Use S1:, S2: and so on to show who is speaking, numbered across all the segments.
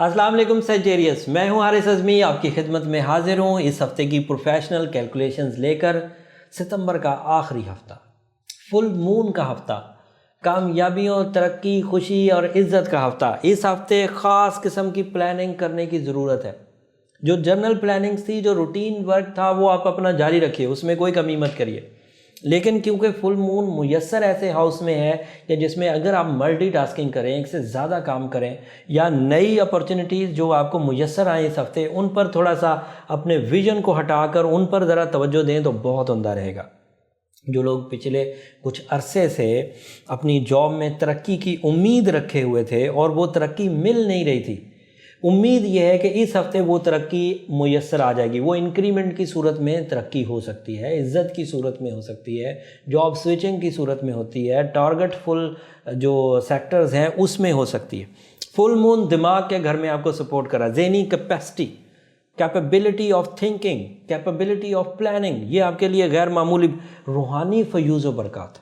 S1: अस्सलाम वालेकुम सेजिटेरियस, मैं हूं हारिस अज़मी, आपकी खिदमत में हाजिर हूं इस हफ्ते की प्रोफेशनल कैलकुलेशंस लेकर। सितंबर का आखिरी हफ्ता, फुल मून का हफ्ता, कामयाबियों, तरक्की, खुशी और इज़्ज़त का हफ्ता। इस हफ्ते ख़ास किस्म की प्लानिंग करने की ज़रूरत है। जो जर्नल प्लानिंग्स थी, जो रूटीन वर्क था, वो आप अपना जारी रखिए, उसमें कोई कमी मत करिए। लेकिन क्योंकि फुल मून मुयस्सर ऐसे हाउस में है कि जिसमें अगर आप मल्टीटास्किंग करें, एक से ज़्यादा काम करें या नई अपॉर्चुनिटीज़ जो आपको मुयस्सर आए इस हफ्ते, उन पर थोड़ा सा अपने विजन को हटाकर उन पर ज़रा तवज्जो दें तो बहुत उम्दा रहेगा। जो लोग पिछले कुछ अरसे से अपनी जॉब में तरक्की की उम्मीद रखे हुए थे और वो तरक्की मिल नहीं रही थी, उम्मीद ये है कि इस हफ्ते वो तरक्की मुयस्सर आ जाएगी। वो इंक्रीमेंट की सूरत में तरक्की हो सकती है, इज़्ज़त की सूरत में हो सकती है, जॉब स्विचिंग की सूरत में होती है, टारगेट फुल जो सेक्टर्स हैं उसमें हो सकती है। फुल मून दिमाग के घर में आपको सपोर्ट करा, ज़हनी capacity, capability of thinking, capability of planning, ये आपके लिए गैर मामूली रूहानी फयूज़ व बरक़ात,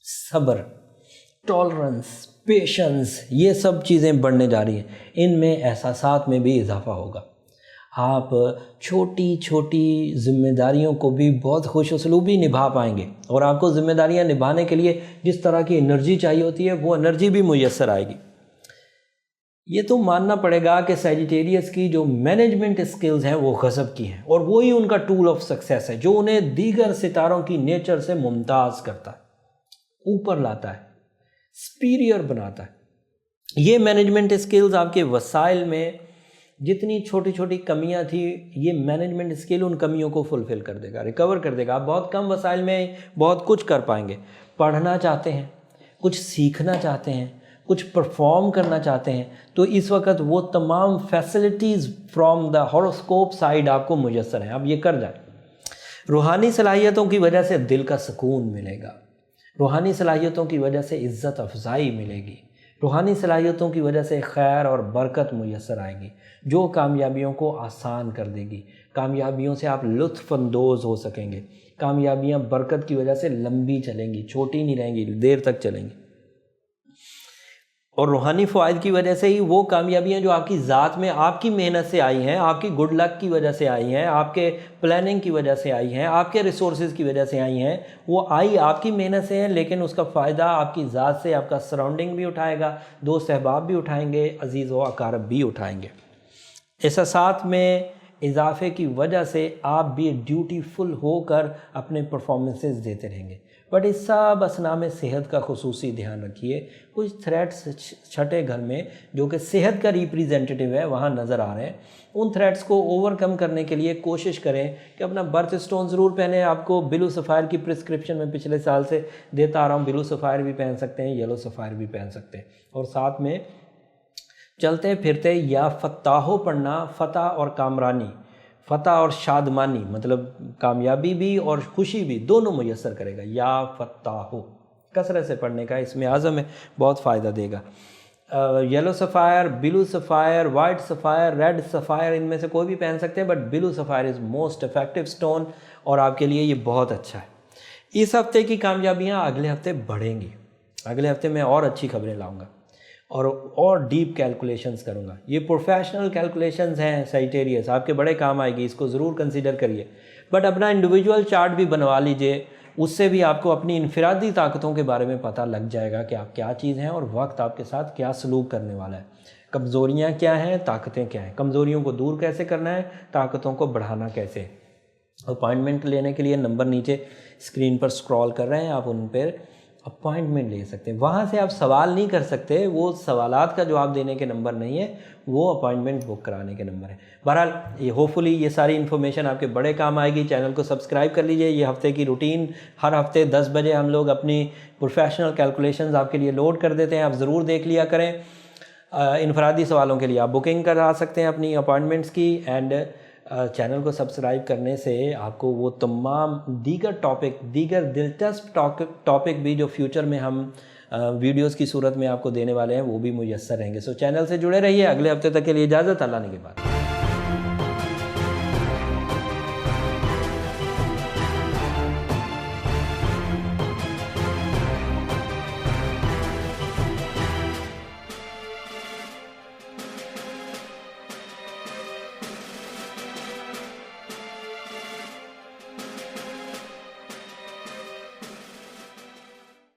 S1: सब्र, टॉलरेंस, पेशेंस, ये सब चीज़ें बढ़ने जा रही हैं। इनमें एहसासात में भी इजाफा होगा। आप छोटी छोटी ज़िम्मेदारियों को भी बहुत खुश उसलूबी निभा पाएंगे और आपको ज़िम्मेदारियां निभाने के लिए जिस तरह की एनर्जी चाहिए होती है वो एनर्जी भी मुयस्सर आएगी। ये तो मानना पड़ेगा कि सैजिटेरियस की जो मैनेजमेंट स्किल्स हैं वो गज़ब की हैं और वही उनका टूल ऑफ सक्सेस है जो उन्हें दीगर सितारों की नेचर से मुमताज़ करता है, ऊपर लाता है, सुपीरियर बनाता है। ये मैनेजमेंट स्किल्स आपके वसाइल में जितनी छोटी छोटी कमियां थी, ये मैनेजमेंट स्किल उन कमियों को फुलफ़िल कर देगा, रिकवर कर देगा। आप बहुत कम वसाइल में बहुत कुछ कर पाएंगे। पढ़ना चाहते हैं, कुछ सीखना चाहते हैं, कुछ परफॉर्म करना चाहते हैं, तो इस वक्त वो तमाम facilities from the horoscope side आपको मुयस्सर हैं, आप ये कर जाएं। रूहानी सलाहियतों की वजह से दिल का सुकून मिलेगा, रूहानी सलाहियतों की वजह से इज़्ज़त अफजाई मिलेगी, रूहानी सलाहियतों की वजह से खैर और बरकत मुयस्सर आएगी जो कामयाबियों को आसान कर देगी। कामयाबियों से आप लुत्फ़ अंदोज़ हो सकेंगे। कामयाबियाँ बरकत की वजह से लंबी चलेंगी, छोटी नहीं रहेंगी, देर तक चलेंगी। और रूहानी फ़वाइद की वजह से ही वो कामयाबियाँ जो आपकी ज़ात में आपकी मेहनत से आई हैं, आपकी गुड लक की वजह से आई हैं, आपके प्लानिंग की वजह से आई हैं, आपके रिसोर्सेज की वजह से आई हैं, वो आई आपकी मेहनत से हैं, लेकिन उसका फ़ायदा आपकी ज़ात से आपका सराउंडिंग भी उठाएगा, दोस्त अहबाब भी उठाएंगे, अजीज़ व अकारब भी उठाएंगे। एहसासात में इजाफे की वजह से आप भी ड्यूटीफुल होकर अपने परफॉर्मेंसेस देते रहेंगे। बट इस सब असना में सेहत का खुसूसी ध्यान रखिए। कुछ थ्रेट्स छठे घर में जो कि सेहत का रिप्रेजेंटेटिव है वहाँ नज़र आ रहे हैं। उन थ्रेट्स को ओवरकम करने के लिए कोशिश करें कि अपना बर्थ स्टोन ज़रूर पहने। आपको ब्लू सफ़ायर की प्रिस्क्रिप्शन में पिछले साल से देता आ रहा हूँ। ब्लू सफ़ायर भी पहन सकते हैं, येलो सफ़ायर भी पहन सकते हैं। और साथ में चलते फिरते या फताहो पढ़ना, फ़तह और कामरानी, फ़तह और शादमानी, मतलब कामयाबी भी और खुशी भी दोनों मुयस्सर करेगा। या फताहो कसरत से पढ़ने का इसमें आज़म है, बहुत फ़ायदा देगा। Yellow sapphire, blue sapphire, white sapphire, red sapphire, इनमें से कोई भी पहन सकते हैं, but blue sapphire is most effective stone और आपके लिए ये बहुत अच्छा है। इस हफ्ते की कामयाबियाँ अगले हफ्ते बढ़ेंगी। अगले हफ्ते मैं और अच्छी खबरें लाऊँगा और डीप कैलकुलेशंस करूँगा। ये प्रोफेशनल कैलकुलेशंस हैं सैजिटेरियस, आपके बड़े काम आएगी, इसको ज़रूर कंसीडर करिए। बट अपना इंडिविजुअल चार्ट भी बनवा लीजिए, उससे भी आपको अपनी इनफरादी ताकतों के बारे में पता लग जाएगा कि आप क्या चीज़ हैं और वक्त आपके साथ क्या सलूक करने वाला है। कमज़ोरियाँ क्या हैं, ताकतें क्या हैं, कमज़ोरियों को दूर कैसे करना है, ताकतों को बढ़ाना कैसे। अपॉइंटमेंट लेने के लिए नंबर नीचे स्क्रीन पर स्क्रॉल कर रहे हैं, आप उन पर अपॉइंटमेंट ले सकते हैं। वहाँ से आप सवाल नहीं कर सकते, वो सवालात का जवाब देने के नंबर नहीं है, वो अपॉइंटमेंट बुक कराने के नंबर है। बहरहाल ये होपफुली ये सारी इन्फॉर्मेशन आपके बड़े काम आएगी। चैनल को सब्सक्राइब कर लीजिए। ये हफ्ते की रूटीन, हर हफ्ते 10 बजे हम लोग अपनी प्रोफेशनल कैलकुलेशंस आपके लिए लोड कर देते हैं, आप ज़रूर देख लिया करें। इनफरादी सवालों के लिए आप बुकिंग करा सकते हैं अपनी अपॉइंटमेंट्स की। एंड चैनल को सब्सक्राइब करने से आपको वो तमाम दीगर दिलचस्प टॉपिक भी जो फ्यूचर में हम वीडियोस की सूरत में आपको देने वाले हैं वो भी मुयस्सर रहेंगे। सो चैनल से जुड़े रहिए। अगले हफ्ते तक के लिए इजाज़त, अल्लाह ने के बाद।